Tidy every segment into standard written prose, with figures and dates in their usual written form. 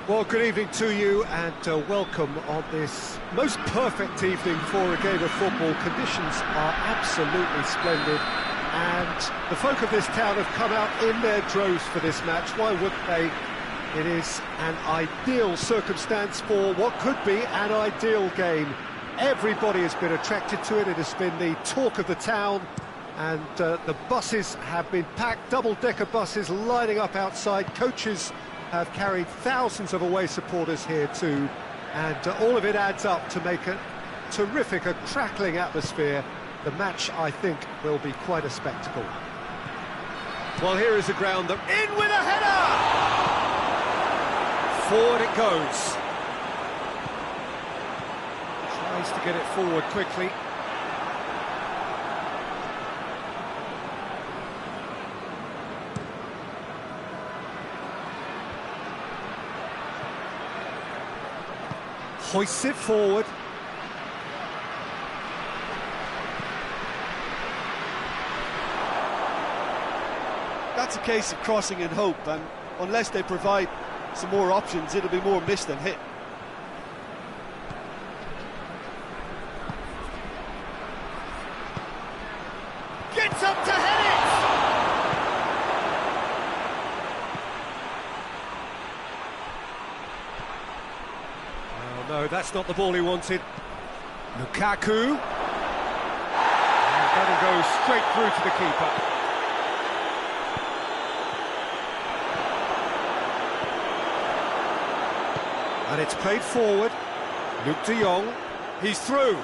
Well, good evening to you and welcome on this most perfect evening for a game of football. Conditions are absolutely splendid and the folk of this town have come out in their droves for this match. Why wouldn't they? It is an ideal circumstance for what could be an ideal game. Everybody has been attracted to it. It has been the talk of the town, and the buses have been packed, double-decker buses lining up outside. Coaches have carried thousands of away supporters here too, and all of it adds up to make a terrific, a crackling atmosphere. The match, I think, will be quite a spectacle. Well, here is the ground, in with a header! Forward it goes. Tries to get it forward quickly. Hoists it forward. That's a case of crossing in hope, and unless they provide some more options, it'll be more miss than hit. Gets up to head it! Oh no, that's not the ball he wanted. Lukaku. And that'll go straight through to the keeper. And it's played forward. Luke de Jong, he's through.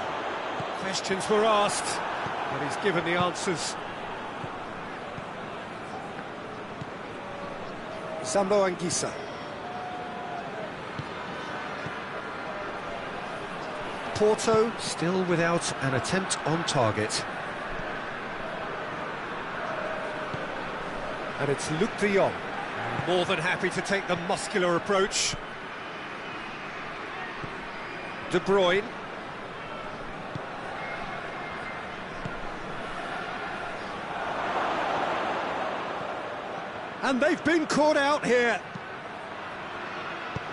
Questions were asked, but he's given the answers. Doangioi. Porto still without an attempt on target. And it's Luke de Jong. More than happy to take the muscular approach. De Bruyne. And they've been caught out here.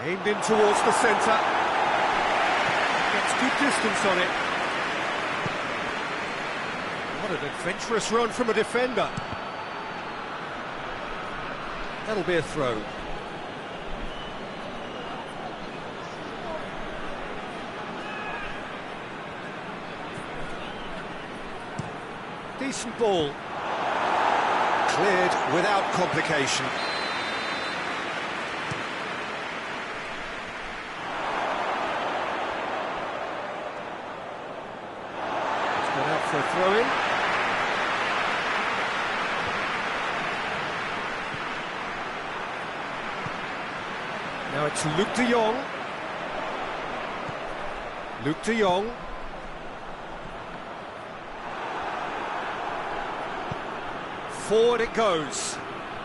Aimed in towards the centre. Gets good distance on it. What an adventurous run from a defender. That'll be a throw. Decent ball. Cleared without complication. It's gone out for a throw-in. Now it's Luke de Jong. Luke de Jong. Forward it goes,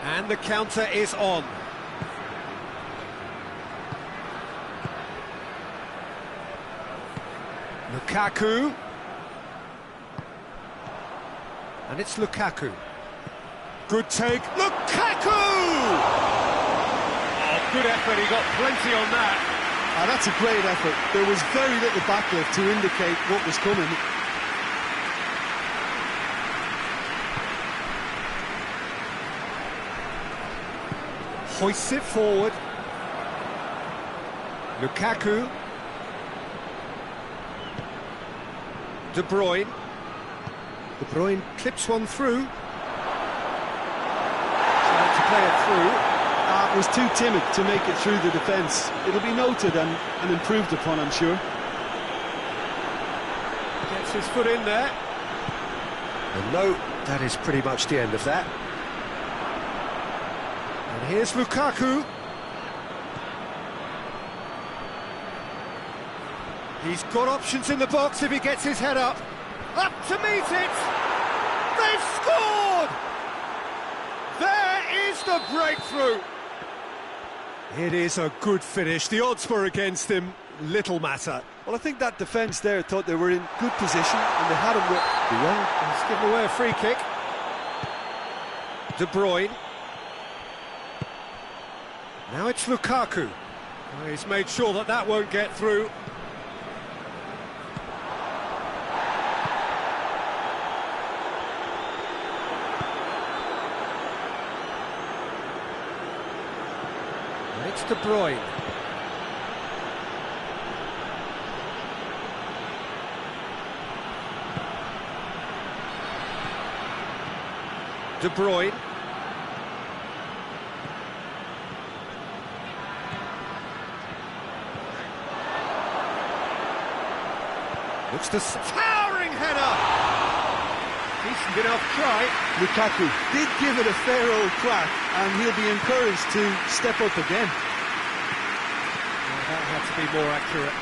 and the counter is on. Lukaku. And it's Lukaku. Good take, Lukaku! Oh, good effort, he got plenty on that. That's a great effort. There was very little backlift to indicate what was coming. Hoists it forward. Lukaku. De Bruyne. De Bruyne clips one through. Trying to play it through. Was too timid to make it through the defence. It'll be noted and improved upon, I'm sure. Gets his foot in there. And no, that is pretty much the end of that. And here's Lukaku. He's got options in the box if he gets his head up. Up to meet it! They've scored! There is the breakthrough! It is a good finish. The odds were against him. Little matter. Well, I think that defence there thought they were in good position and they had him with de Jong. He's given away a free kick. De Bruyne. Now it's Lukaku. Well, he's made sure that that won't get through. It's De Bruyne. De Bruyne. Looks to towering header. Decent enough try. Lukaku did give it a fair old crack, and he'll be encouraged to step up again. Well, that had to be more accurate.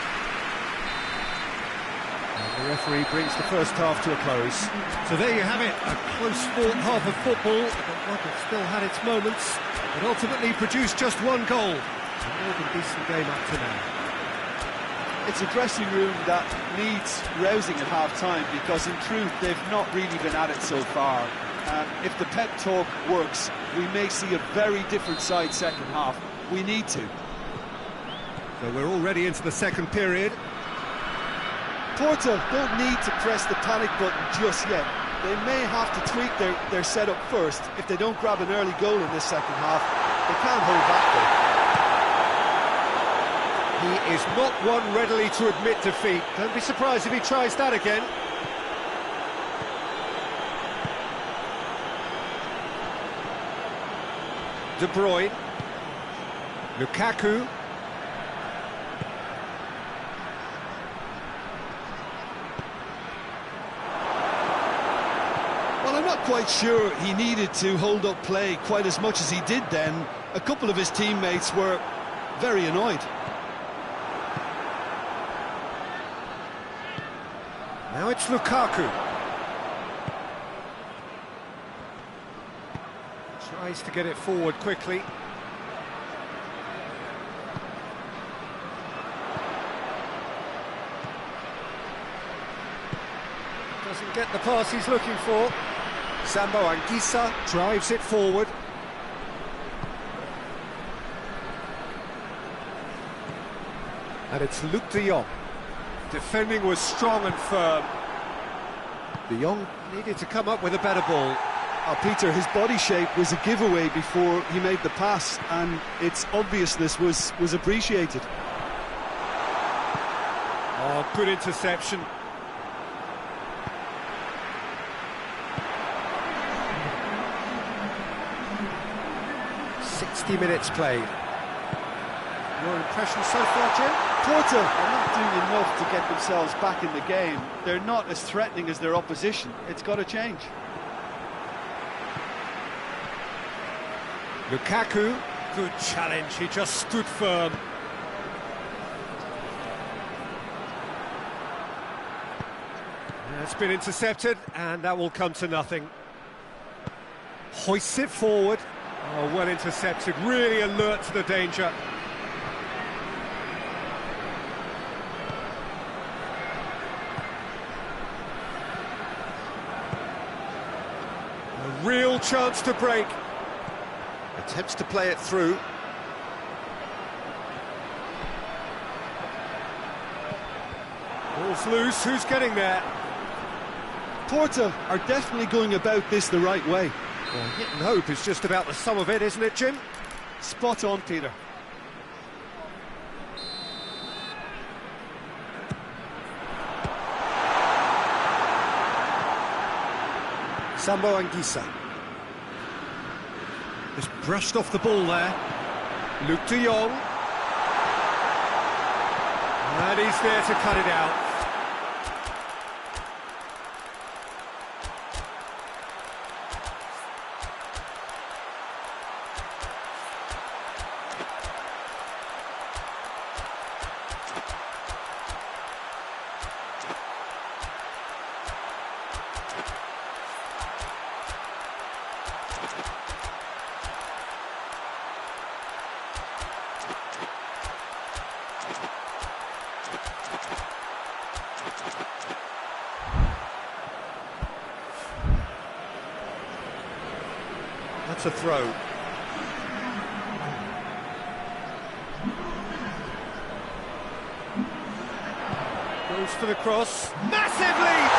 And the referee brings the first half to a close. So there you have it, a close-fought half of football. The Rockets still had its moments, but ultimately produced just one goal. A more than decent game up to now. It's a dressing room that needs rousing at half-time, because in truth they've not really been at it so far. If the pep talk works, we may see a very different side second half. We need to. So we're already into the second period. Porto don't need to press the panic button just yet. They may have to tweak their setup first. If they don't grab an early goal in this second half, they can't hold back though. He is not one readily to admit defeat. Don't be surprised if he tries that again. De Bruyne. Lukaku. Well, I'm not quite sure he needed to hold up play quite as much as he did then. A couple of his teammates were very annoyed. Now it's Lukaku. Tries to get it forward quickly. Doesn't get the pass he's looking for. Doangioi drives it forward. And it's Luke de Jong. Defending was strong and firm. De Jong needed to come up with a better ball. Peter, his body shape was a giveaway before he made the pass, and its obviousness was appreciated. Oh, good interception. .60 minutes played. Your impression so far, Jim? Porto are not doing enough to get themselves back in the game. They're not as threatening as their opposition. It's got to change. Lukaku, good challenge, he just stood firm. It's been intercepted, and that will come to nothing. Hoists it forward. Oh, well intercepted, really alert to the danger. A real chance to break. Attempts to play it through. Ball's loose, who's getting there? Porto are definitely going about this the right way. Well, hit and hope is just about the sum of it, isn't it, Jim? Spot on, Peter. Doangioi. Just brushed off the ball there. Luke de Jong. And he's there to cut it out. That's a throw. Goes for the cross. Massive lead!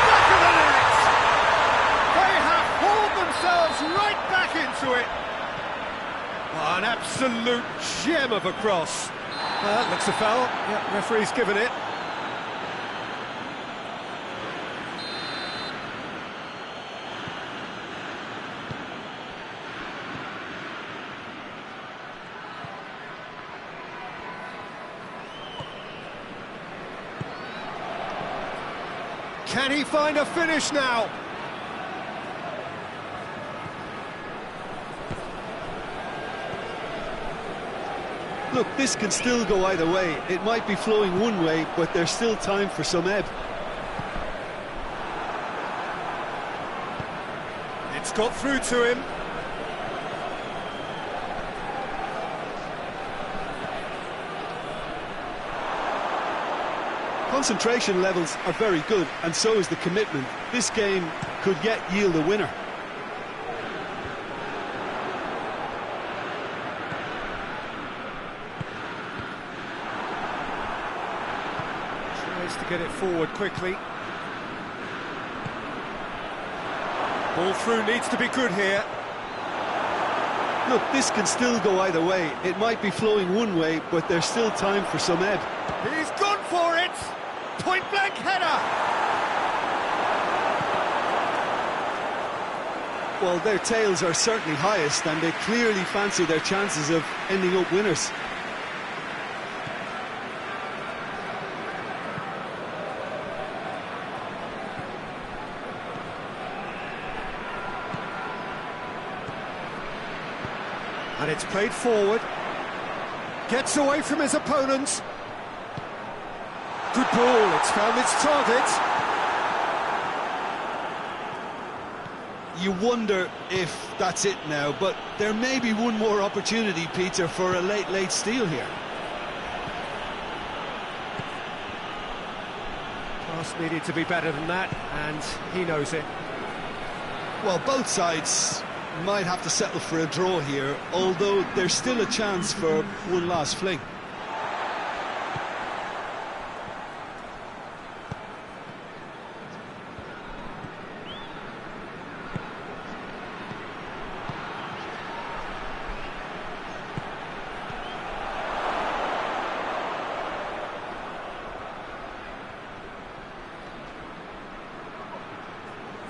Back of the net! They have hauled themselves right back into it. Oh, an absolute gem of a cross. Looks a foul. Yeah, referee's given it. Can he find a finish now? Look, this can still go either way. It might be flowing one way, but there's still time for some ebb. It's got through to him. Concentration levels are very good, and so is the commitment. This game could yet yield a winner. Tries to get it forward quickly. Ball through needs to be good here. Look, this can still go either way. It might be flowing one way, but there's still time for some ebb. He's gone for it! Point-blank header! Well, their tails are certainly highest, and they clearly fancy their chances of ending up winners. And it's played forward. Gets away from his opponents. Good ball, it's found its target. You wonder if that's it now, but there may be one more opportunity, Peter, for a late steal here. Pass needed to be better than that, and he knows it. Well, both sides might have to settle for a draw here, although there's still a chance for one last fling.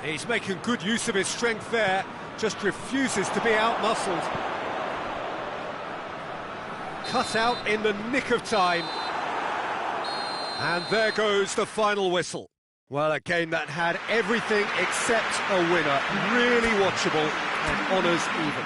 He's making good use of his strength there, just refuses to be out-muscled. Cut out in the nick of time. And there goes the final whistle. Well, a game that had everything except a winner. Really watchable and honours even.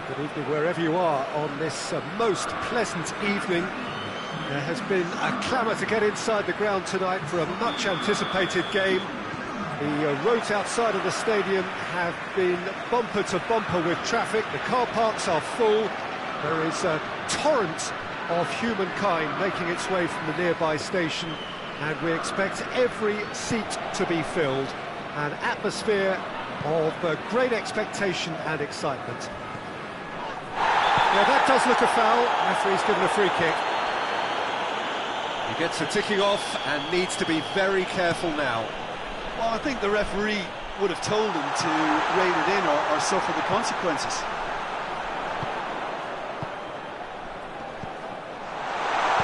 Good evening wherever you are on this most pleasant evening. There has been a clamour to get inside the ground tonight for a much-anticipated game. The roads outside of the stadium have been bumper to bumper with traffic. The car parks are full. There is a torrent of humankind making its way from the nearby station and we expect every seat to be filled. An atmosphere of great expectation and excitement. Yeah, that does look a foul. Referee's given a free kick. He gets the ticking off and needs to be very careful now. Well, I think the referee would have told him to rein it in or suffer the consequences.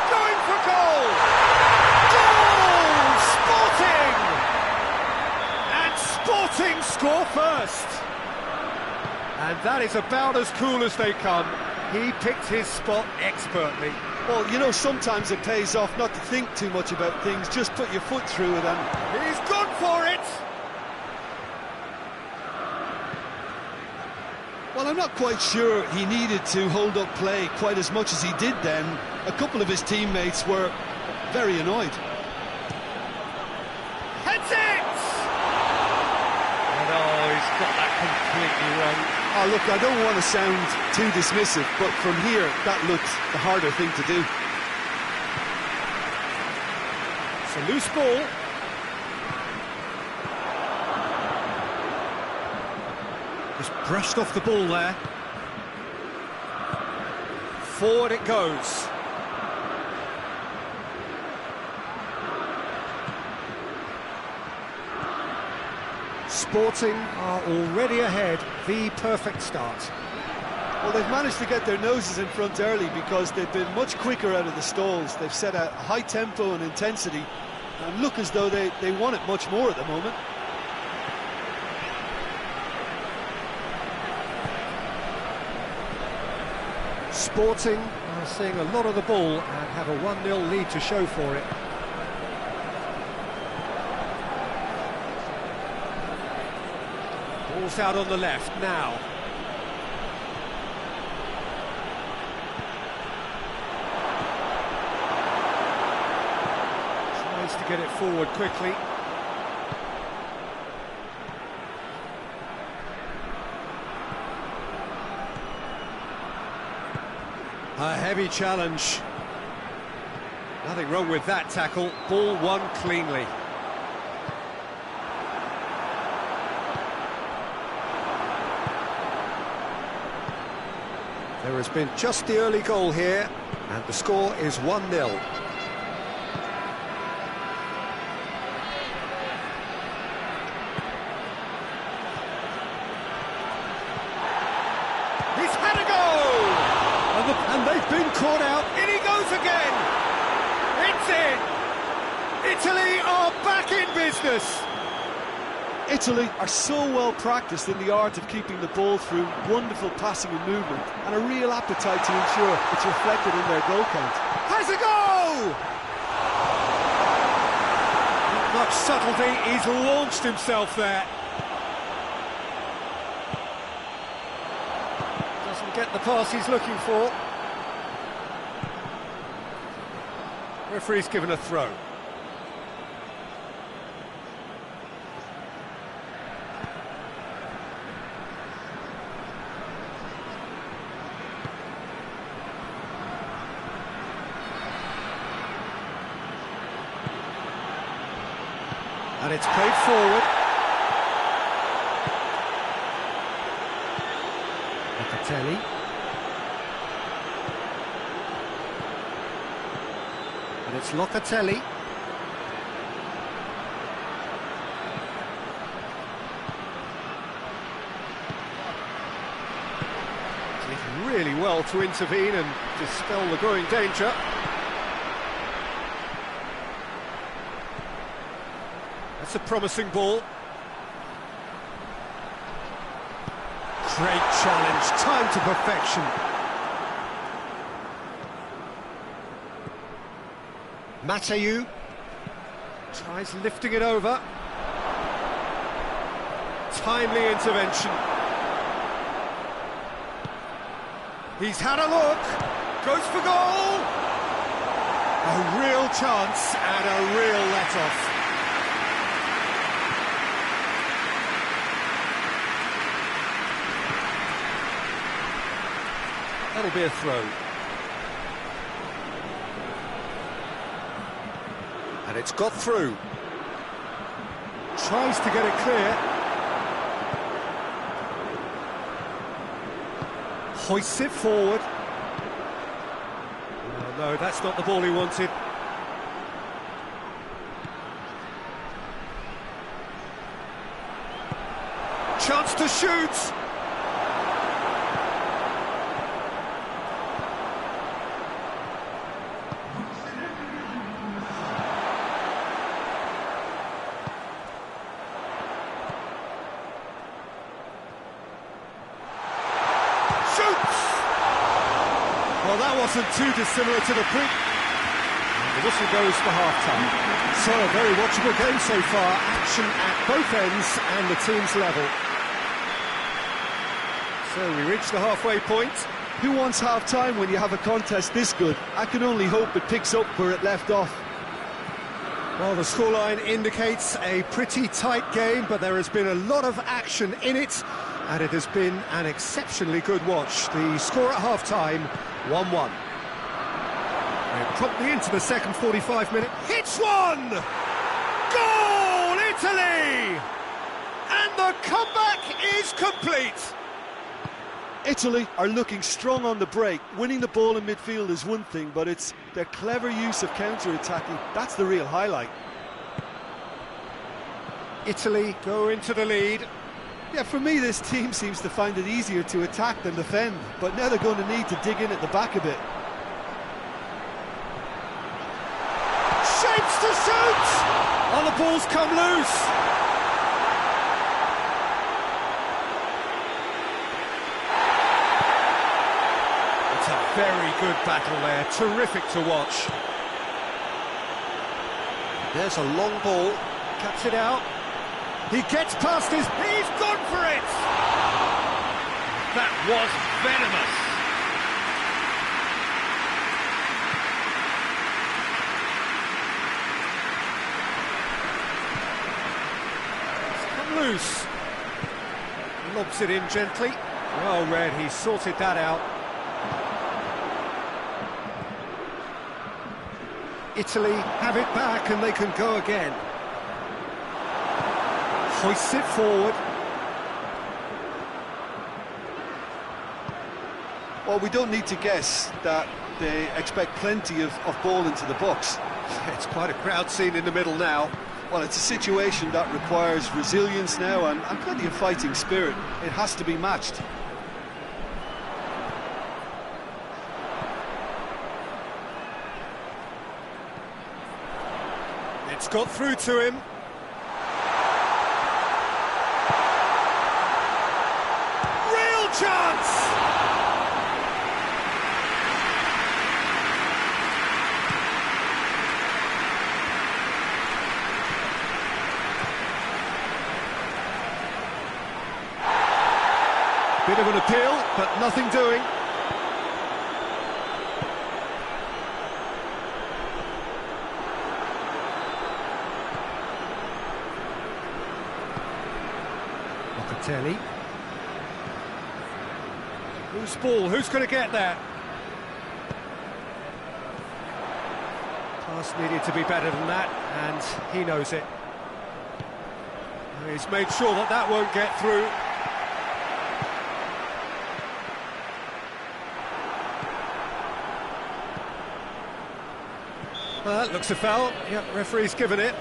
Going for goal! Goal! Sporting! And Sporting score first! And that is about as cool as they come. He picked his spot expertly. Well, you know, sometimes it pays off not to think too much about things, just put your foot through it and... He's gone for it! Well, I'm not quite sure he needed to hold up play quite as much as he did then. A couple of his teammates were very annoyed. Heads it! And oh, he's got that completely wrong. Oh, look, I don't want to sound too dismissive, but from here, that looked the harder thing to do. It's a loose ball. Just brushed off the ball there. Forward it goes. Sporting are already ahead, the perfect start. Well, they've managed to get their noses in front early because they've been much quicker out of the stalls. They've set a high tempo and intensity and look as though they want it much more at the moment. Sporting are seeing a lot of the ball and have a 1-0 lead to show for it. Ball's out on the left now. Tries to get it forward quickly. A heavy challenge. Nothing wrong with that tackle. Ball won cleanly. There has been just the early goal here, and the score is 1-0. He's had a go! And they've been caught out. In he goes again! It's in! Italy are back in business! Italy are so well practiced in the art of keeping the ball through, wonderful passing and movement, and a real appetite to ensure it's reflected in their goal count. Has a go! Not much subtlety, he's launched himself there. Doesn't get the pass he's looking for. Referee's given a throw. And it's played forward. Locatelli. And it's Locatelli. Did really well to intervene and dispel the growing danger. That's a promising ball. Great challenge, time to perfection. Mateu tries lifting it over. Timely intervention. He's had a look, goes for goal. A real chance and a real let-off. That'll be a throw. And it's got through. Tries to get it clear. Hoists it forward. Oh, no, that's not the ball he wanted. Chance to shoot! Well, that wasn't too dissimilar to the pre... And the whistle goes for half-time. So, a very watchable game so far. Action at both ends and the team's level. So, we reach the halfway point. Who wants half-time when you have a contest this good? I can only hope it picks up where it left off. Well, the scoreline indicates a pretty tight game, but there has been a lot of action in it, and it has been an exceptionally good watch. The score at half-time, 1-1. We're promptly into the second 45 minute. Hits one! Goal, Italy! And the comeback is complete. Italy are looking strong on the break. Winning the ball in midfield is one thing, but it's their clever use of counter-attacking. That's the real highlight. Italy go into the lead. Yeah, for me, this team seems to find it easier to attack than defend, but now they're going to need to dig in at the back a bit. Shapes to shoot! Oh, the ball's come loose! It's a very good battle there, terrific to watch. There's a long ball, cuts it out. He gets past his... He's gone for it! That was venomous. It's come loose. Lobs it in gently. Well read, he sorted that out. Italy have it back and they can go again. Hoists it forward. Well, we don't need to guess that they expect plenty of ball into the box. It's quite a crowd scene in the middle now. Well, it's a situation that requires resilience now and plenty of fighting spirit. It has to be matched. It's got through to him. Real chance! Bit of an appeal, but nothing doing. Locatelli. Who's ball? Who's going to get that? Pass needed to be better than that, and he knows it. He's made sure that that won't get through. Well, that looks a foul. Yep, referee's given it.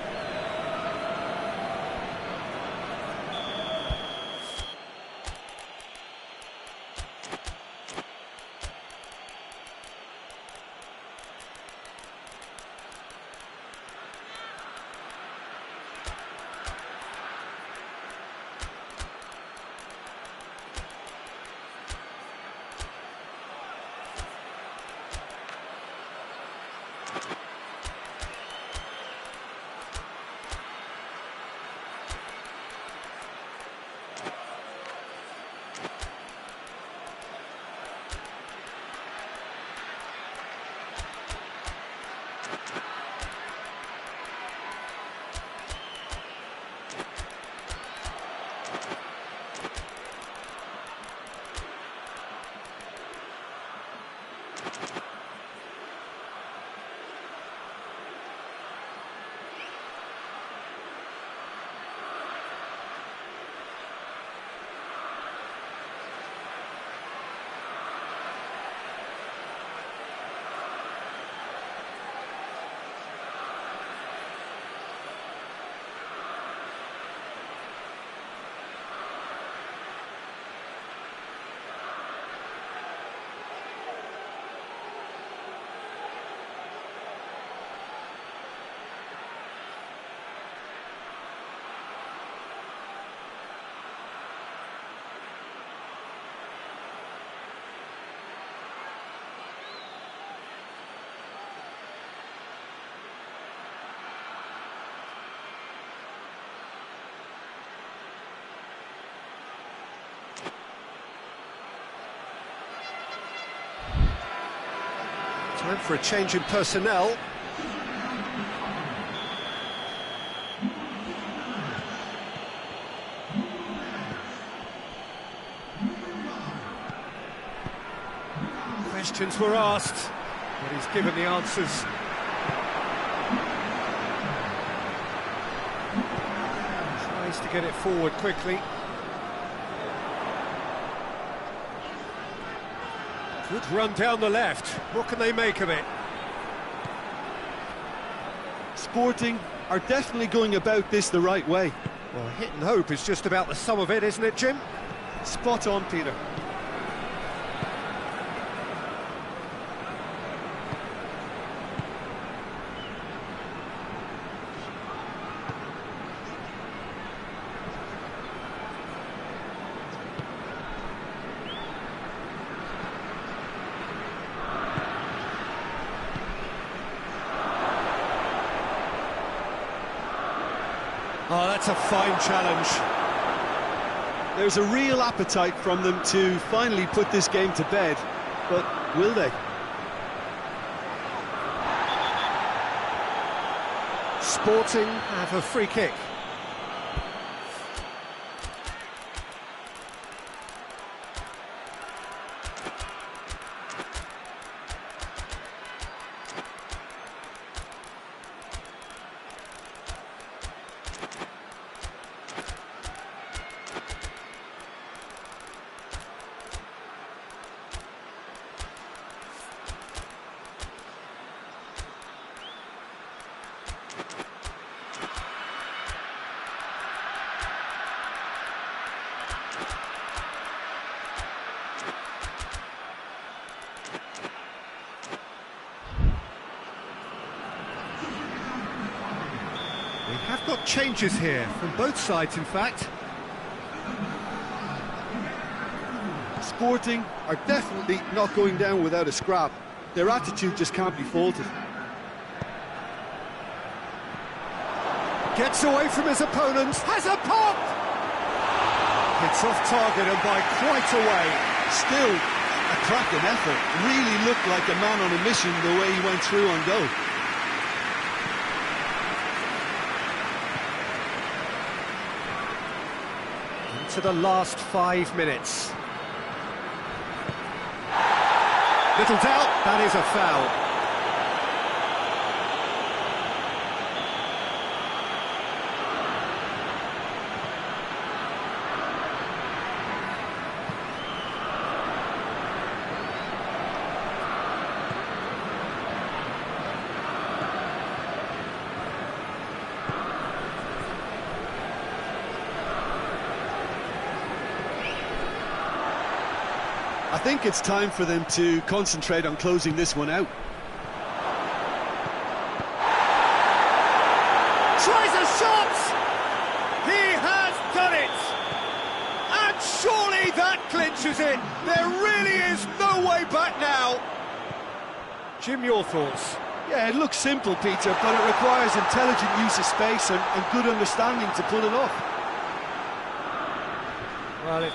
Time for a change in personnel. Questions were asked, but he's given the answers. Tries to get it forward quickly. Good run down the left. What can they make of it? Sporting are definitely going about this the right way. Well, hit and hope is just about the sum of it, isn't it, Jim? Spot on, Peter. Oh, that's a fine challenge. There's a real appetite from them to finally put this game to bed, but will they? Sporting have a free kick. We have got changes here, from both sides in fact. Sporting are definitely not going down without a scrap. Their attitude just can't be faulted. Gets away from his opponents, has a pop! It's off target and by quite a way. Still, a cracking effort. Really looked like a man on a mission the way he went through on goal. To the last 5 minutes. Little doubt, that is a foul. I think it's time for them to concentrate on closing this one out. Tries a shot! He has done it! And surely that clinches it! There really is no way back now! Jim, your thoughts? Yeah, it looks simple, Peter, but it requires intelligent use of space and good understanding to pull it off. Well,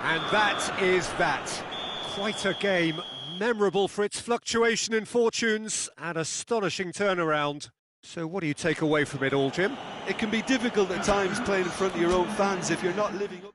and that is that. Quite a game, memorable for its fluctuation in fortunes and astonishing turnaround. So what do you take away from it all, Jim? It can be difficult at times playing in front of your own fans if you're not living up.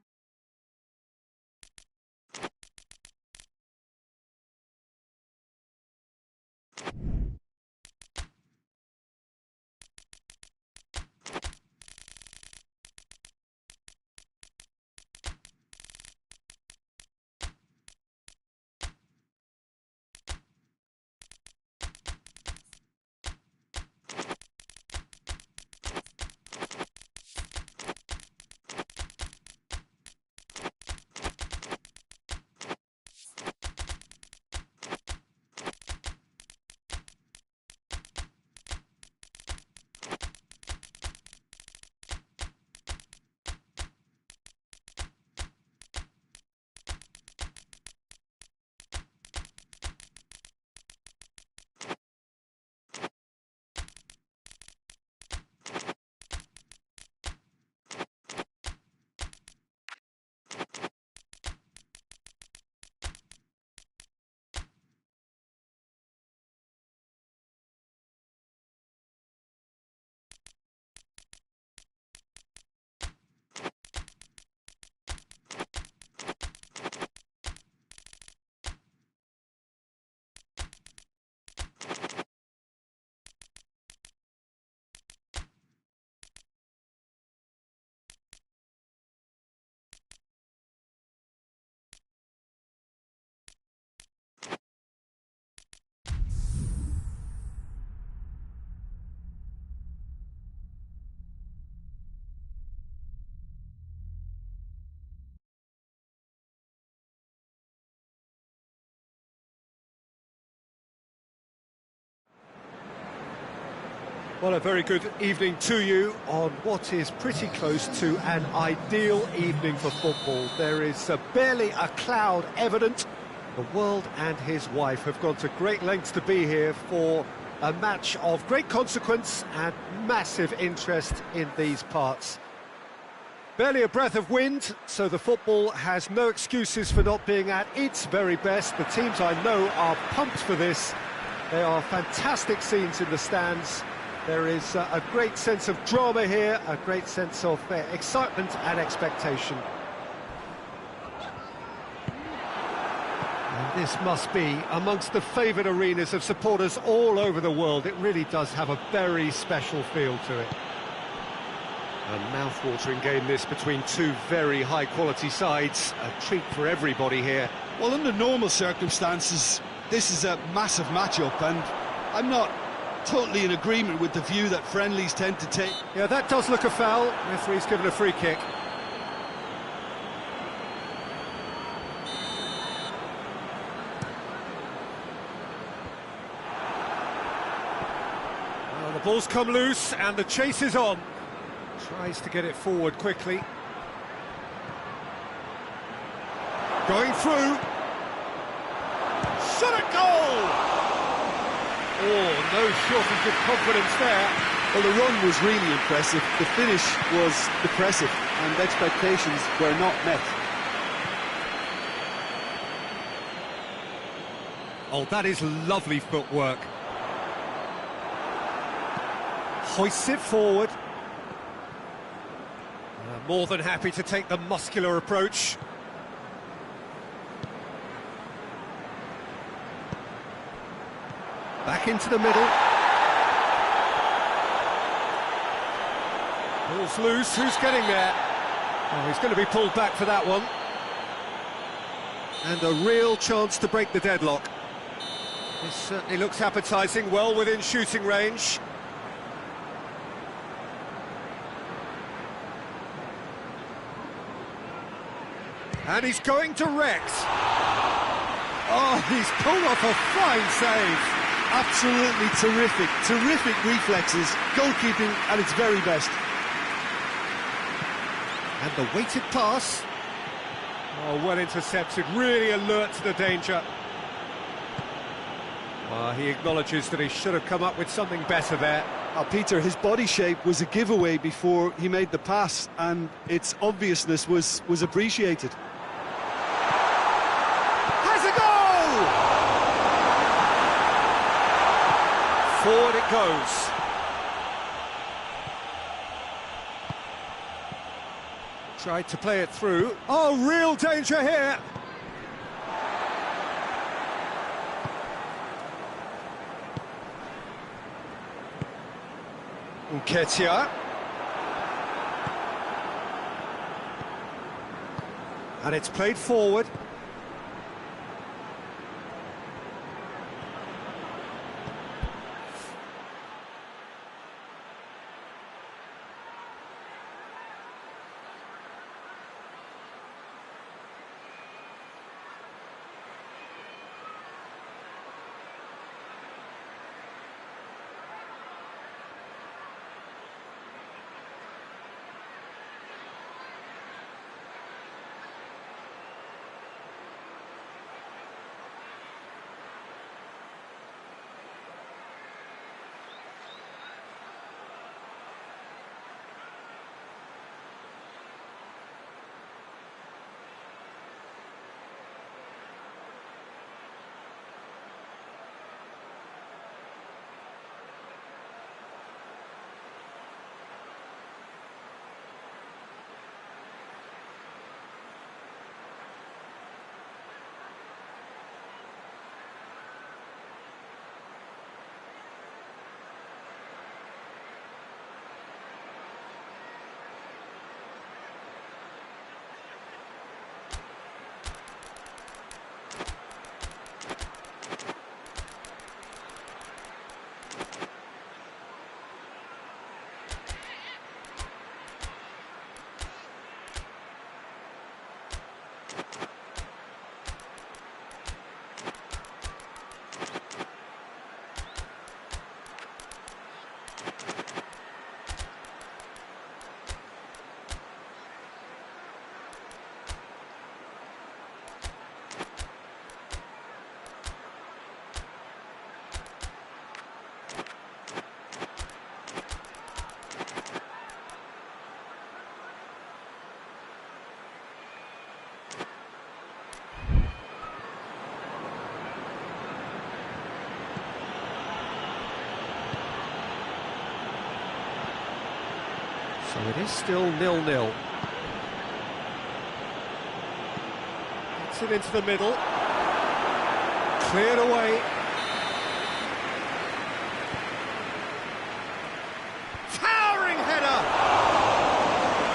Well, a very good evening to you on what is pretty close to an ideal evening for football. There is barely a cloud evident. The world and his wife have gone to great lengths to be here for a match of great consequence and massive interest in these parts. Barely a breath of wind, so the football has no excuses for not being at its very best. The teams I know are pumped for this. There are fantastic scenes in the stands. There is a great sense of drama here, a great sense of excitement and expectation. And this must be amongst the favoured arenas of supporters all over the world. It really does have a very special feel to it. A mouth-watering game this between two very high-quality sides. A treat for everybody here. Well, under normal circumstances, this is a massive matchup, and I'm not totally in agreement with the view that friendlies tend to take. Yeah, that does look a foul. Referee's given a free kick. Well, the ball's come loose and the chase is on. Tries to get it forward quickly. Going through. Shot at goal! Oh, no shortage of confidence there. Well, the run was really impressive. The finish was depressive, and expectations were not met. Oh, that is lovely footwork. Hoists it forward. More than happy to take the muscular approach. Back into the middle. Ball's loose, who's getting there? Oh, he's going to be pulled back for that one. And a real chance to break the deadlock. This certainly looks appetising, well within shooting range. And he's going direct. Oh, he's pulled off a fine save. Absolutely terrific reflexes, goalkeeping at its very best. And the weighted pass. Oh, well intercepted, really alert to the danger. He acknowledges that he should have come up with something better there. Peter, his body shape was a giveaway before he made the pass, and its obviousness was appreciated. Has a goal! Forward it goes. Tried to play it through. Oh, real danger here. Nketiah. And it's played forward. So it is still 0-0. Gets it into the middle. Cleared away. Towering header!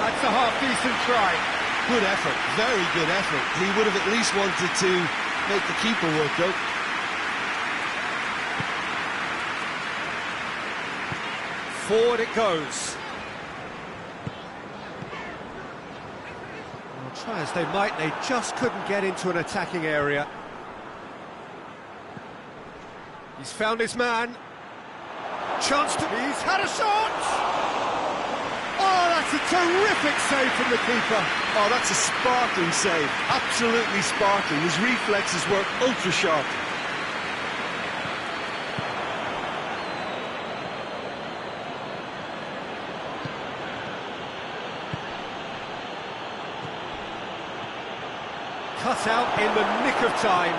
That's a half-decent try. Good effort, very good effort. He would have at least wanted to make the keeper work, though. Forward it goes. Well, try as they might, they just couldn't get into an attacking area. He's found his man. Chance to... He's had a shot! Oh, that's a terrific save from the keeper. Oh, that's a sparkling save. Absolutely sparkling. His reflexes were ultra-sharp. Cut out in the nick of time.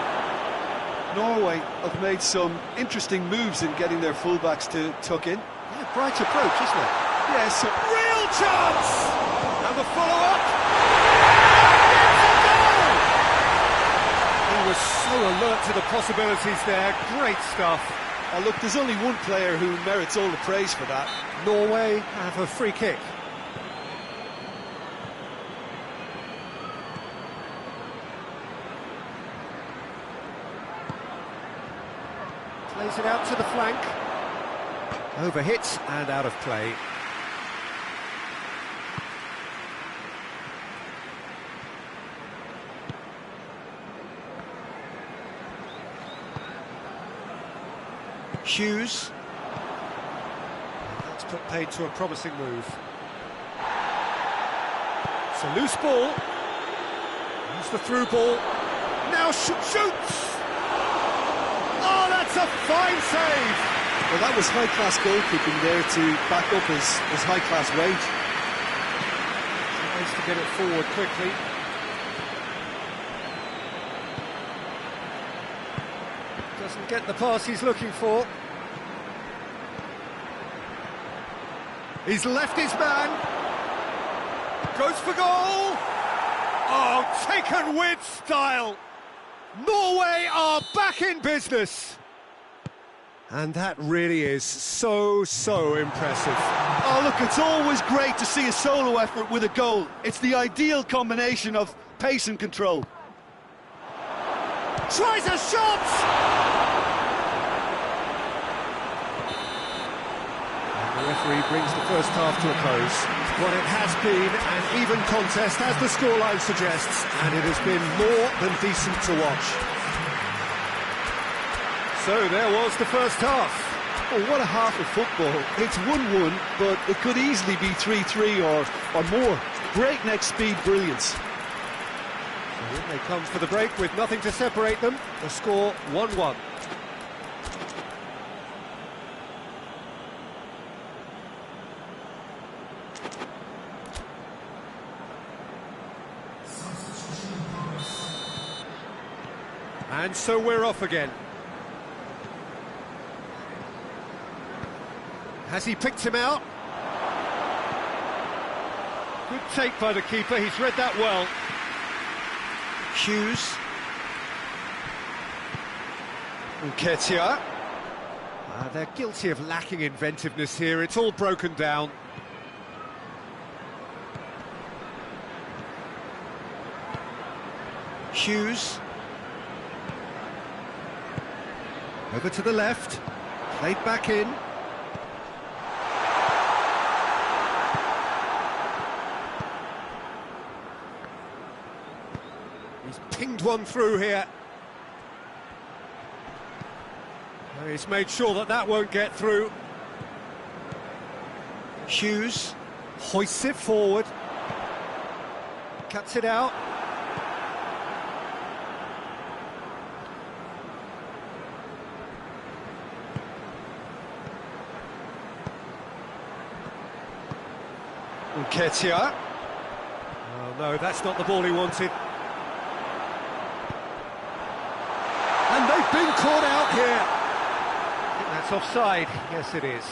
Norway have made some interesting moves in getting their fullbacks to tuck in. Yeah, bright approach, isn't it? Yes, Real chance! And the follow-up. He was so alert to the possibilities there. Great stuff. oh, look, there's only one player who merits all the praise for that. Norway have a free kick. Plays it out to the flank. Overhit and out of play. Hughes. That's put paid to a promising move. It's a loose ball. Here's the through ball. Now shoots! Oh, that's a fine save! Well, that was high-class goalkeeping there to back up his high-class wage. Tries to get it forward quickly. Doesn't get the pass he's looking for. He's left his man. Goes for goal. Oh, taken with style. Norway are back in business. And that really is so impressive. Oh, look, it's always great to see a solo effort with a goal. It's the ideal combination of pace and control. Tries a shot! The referee brings the first half to a close. Well, it has been an even contest, as the scoreline suggests, and it has been more than decent to watch. So there was the first half. Oh, what a half of football. It's 1-1, but it could easily be 3-3 or more. Breakneck speed brilliance. So in they come for the break with nothing to separate them. The score 1-1. And so we're off again. Has he picked him out? Good take by the keeper, he's read that well. Hughes. Nketiah. They're guilty of lacking inventiveness here, it's all broken down. Hughes. Over to the left, played back in. He's pinged one through here. He's made sure that that won't get through. Hughes hoists it forward. Cuts it out. Nketiah. Oh no, that's not the ball he wanted. And they've been caught out here. I think that's offside. Yes, it is.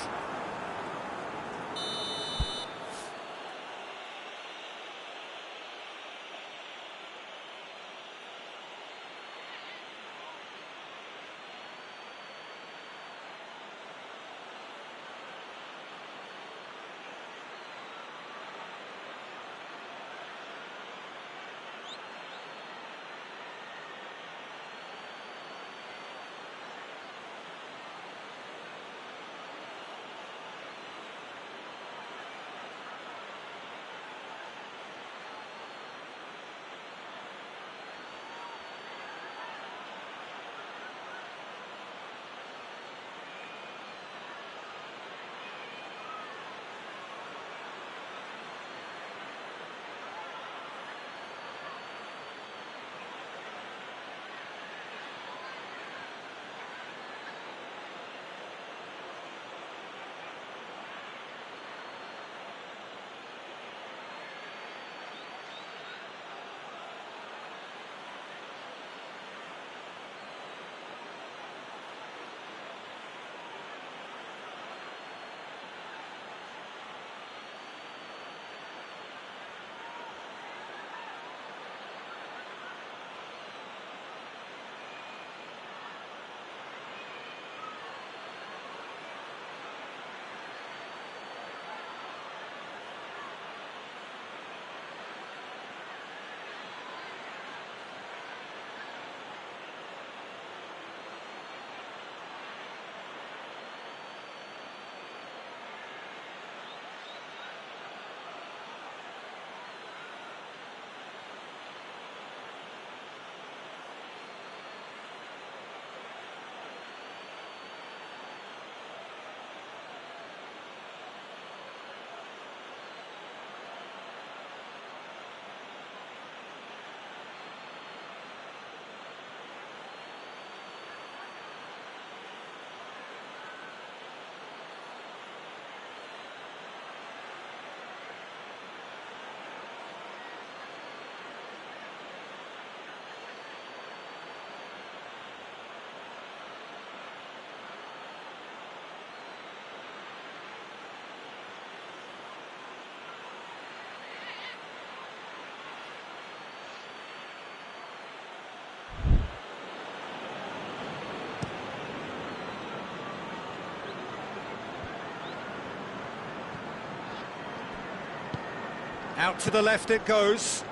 Out to the left it goes.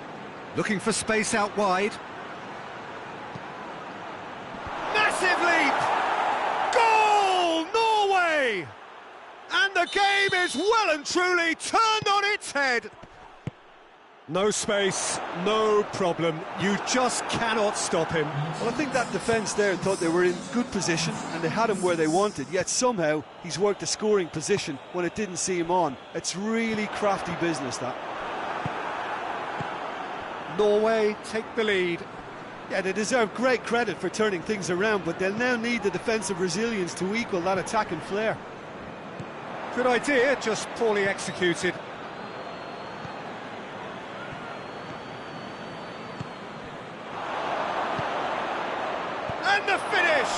Looking for space out wide. Massive leap! Goal! Norway! And the game is well and truly turned on its head. No space, no problem. You just cannot stop him. Well, I think that defence there thought they were in good position and they had him where they wanted, yet somehow he's worked a scoring position when it didn't see him on. It's really crafty business, that. Norway take the lead. Yeah, they deserve great credit for turning things around, but they'll now need the defensive resilience to equal that attacking flair. Good idea, just poorly executed. And the finish!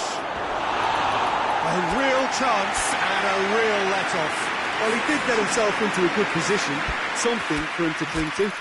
A real chance and a real let-off. Well, he did get himself into a good position, something for him to cling to.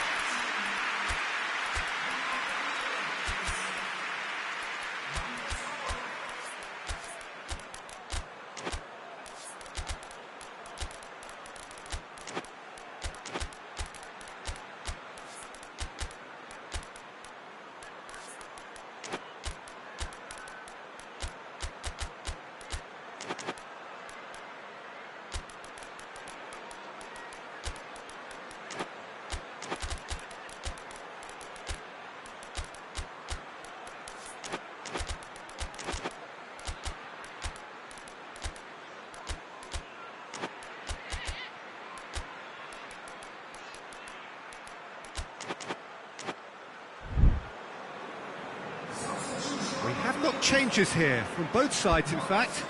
We have got changes here, from both sides in fact.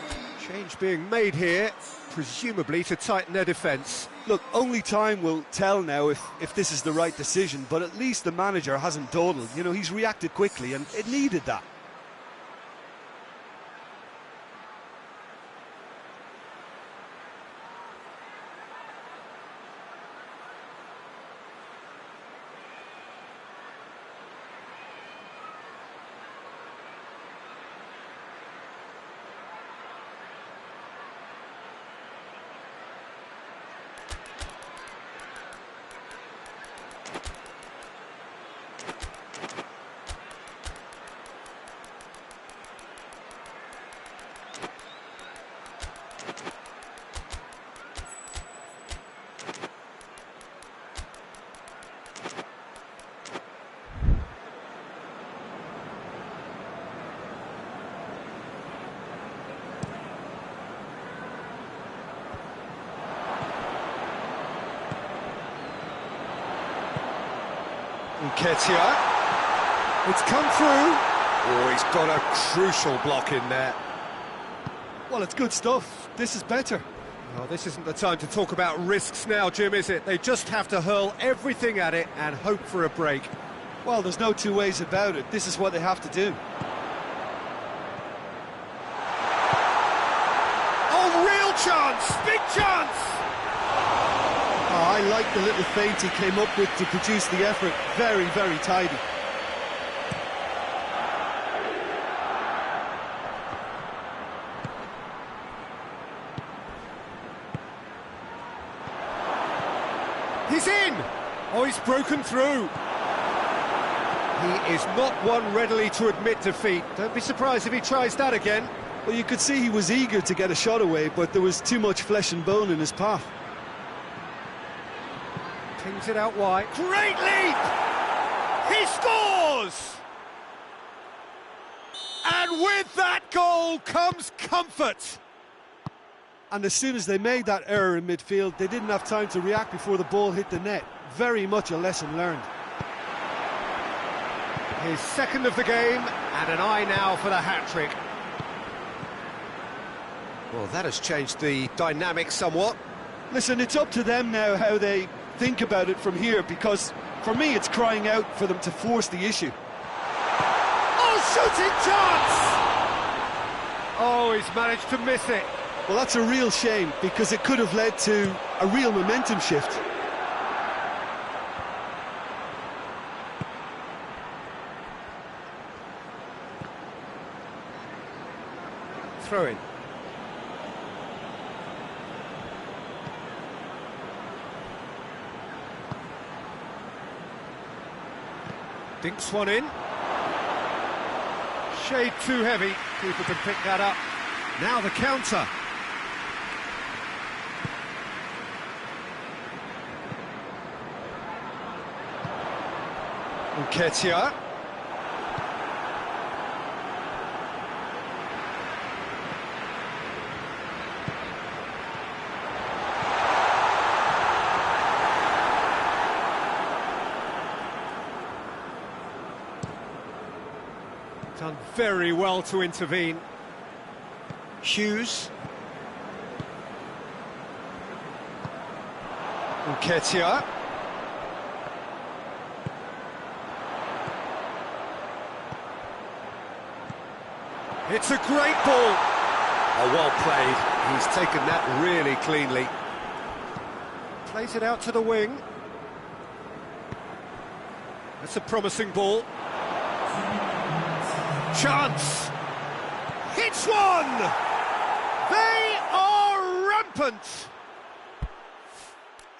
Change being made here, presumably to tighten their defence. Look, only time will tell now if this is the right decision, but at least the manager hasn't dawdled. You know, he's reacted quickly and it needed that. Nketiah. It's come through. Oh, he's got a crucial block in there. Well, it's good stuff. This is better. Oh, this isn't the time to talk about risks now, Jim, is it? They just have to hurl everything at it and hope for a break. Well, there's no two ways about it. This is what they have to do. Oh, real chance! Big chance! Oh, I like the little feint he came up with to produce the effort. Very, very tidy. He's in! Oh, he's broken through. He is not one readily to admit defeat. Don't be surprised if he tries that again. Well, you could see he was eager to get a shot away, but there was too much flesh and bone in his path. Pings it out wide. Great leap! He scores! And with that goal comes comfort. And as soon as they made that error in midfield, they didn't have time to react before the ball hit the net. Very much a lesson learned. His second of the game, and an eye now for the hat-trick. Well, that has changed the dynamic somewhat. Listen, it's up to them now how they think about it from here, because for me it's crying out for them to force the issue. Oh, shooting chance! Oh, he's managed to miss it. Well, that's a real shame, because it could have led to a real momentum shift. Throw in. Dinks one in. Shade too heavy. Keeper can pick that up. Now the counter. Nketiah. Done very well to intervene. Hughes. Nketiah. It's a great ball. Oh, well played. He's taken that really cleanly. Plays it out to the wing. That's a promising ball. Chance! Hits one! They are rampant!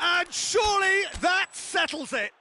And surely that settles it!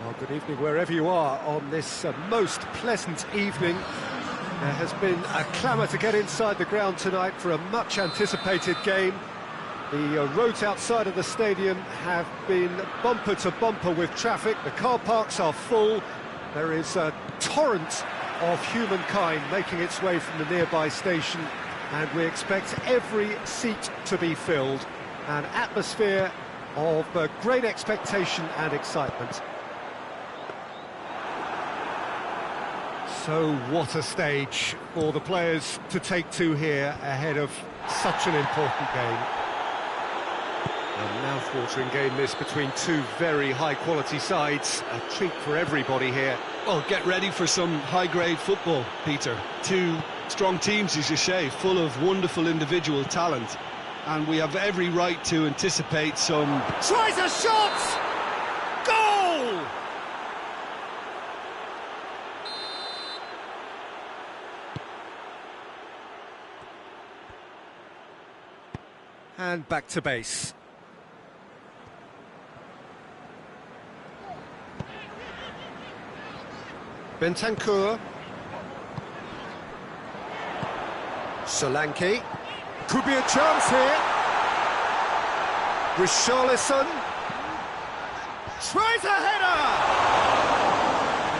Well, good evening wherever you are on this most pleasant evening. There has been a clamour to get inside the ground tonight for a much-anticipated game. The roads outside of the stadium have been bumper to bumper with traffic. The car parks are full. There is a torrent of humankind making its way from the nearby station, and we expect every seat to be filled. An atmosphere of great expectation and excitement. So what a stage for the players to take to here ahead of such an important game. A mouth-watering game this between two very high-quality sides. A treat for everybody here. Well, get ready for some high-grade football, Peter. Two strong teams, as you say, full of wonderful individual talent. And we have every right to anticipate some... Tries a shot! Goal! And back to base. Bentancur. Solanke. Could be a chance here. Richarlison. Tries a header!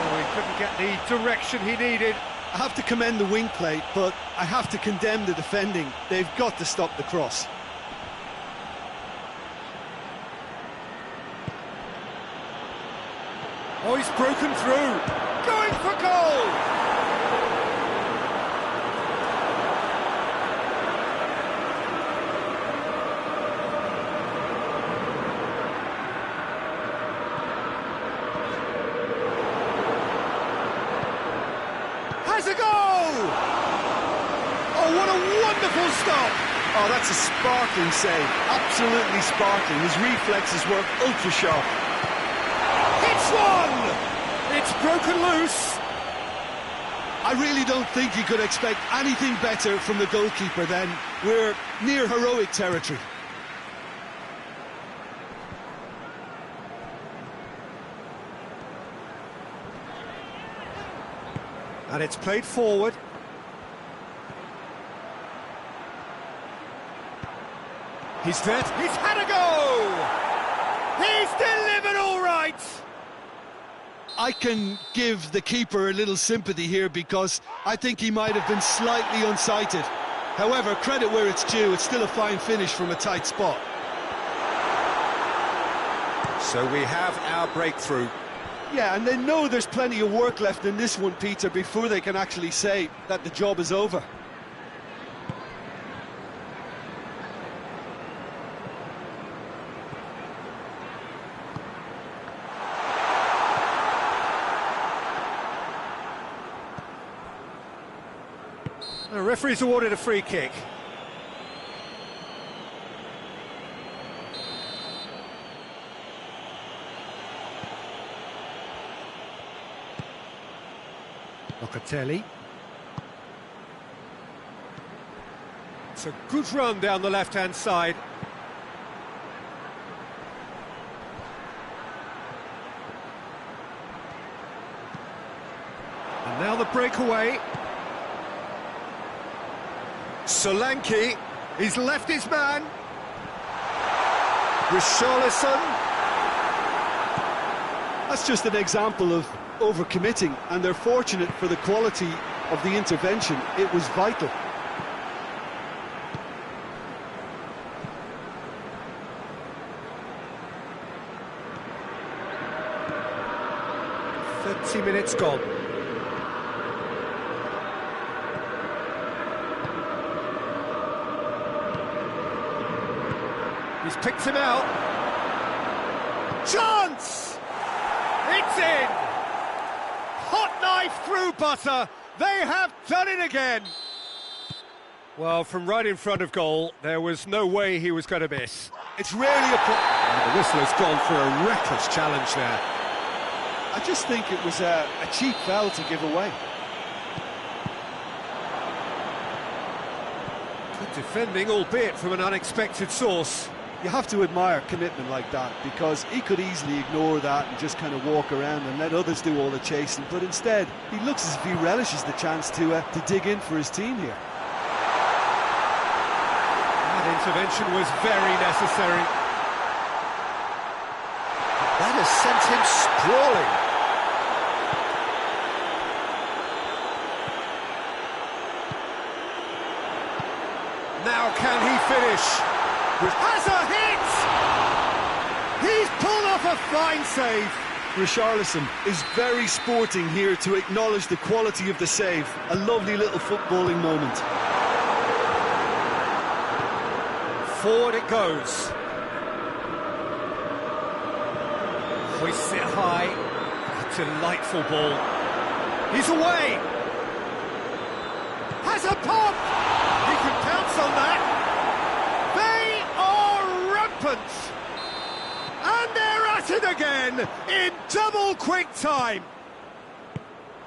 Oh, he couldn't get the direction he needed. I have to commend the wing play, but I have to condemn the defending. They've got to stop the cross. Oh, he's broken through. Going for goal! Has a goal! Oh, what a wonderful stop! Oh, that's a sparkling save. Absolutely sparkling. His reflexes work ultra sharp. It's one! It's broken loose. I really don't think you could expect anything better from the goalkeeper then. We're near heroic territory. And it's played forward. He's there. He's had a go! He's delivered all right! I can give the keeper a little sympathy here because I think he might have been slightly unsighted. However, credit where it's due, it's still a fine finish from a tight spot. So we have our breakthrough. Yeah, and they know there's plenty of work left in this one, Peter, before they can actually say that the job is over. The referee's awarded a free kick. Locatelli. It's a good run down the left-hand side. And now the breakaway. Solanke, he's left his man. Richarlison. That's just an example of overcommitting, and they're fortunate for the quality of the intervention. It was vital. Minutes gone. He's picked him out. Chance! It's in! Hot knife through butter. They have done it again. Well, from right in front of goal, there was no way he was going to miss. It's rarely a... And the whistle has gone for a reckless challenge there. I just think it was a cheap foul to give away. Good defending, albeit from an unexpected source. You have to admire commitment like that, because he could easily ignore that and just kind of walk around and let others do all the chasing, but instead he looks as if he relishes the chance to dig in for his team here. That intervention was very necessary. That has sent him sprawling. Now can he finish? Has a hit! He's pulled off a fine save. Richarlison is very sporting here to acknowledge the quality of the save. A lovely little footballing moment. Forward it goes. Hoists it high. A delightful ball. He's away. Has a pop. He can pounce on that. They are rampant. And they're at it again in double quick time.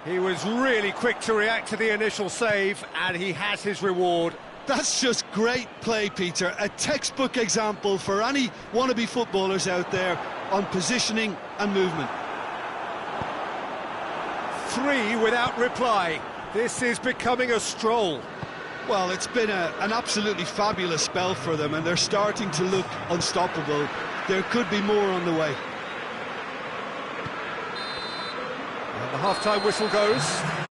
He was really quick to react to the initial save, and he has his reward. That's just great play, Peter. A textbook example for any wannabe footballers out there on positioning and movement. 3 without reply. This is becoming a stroll. Well, it's been an absolutely fabulous spell for them, and they're starting to look unstoppable. There could be more on the way. The half-time whistle goes.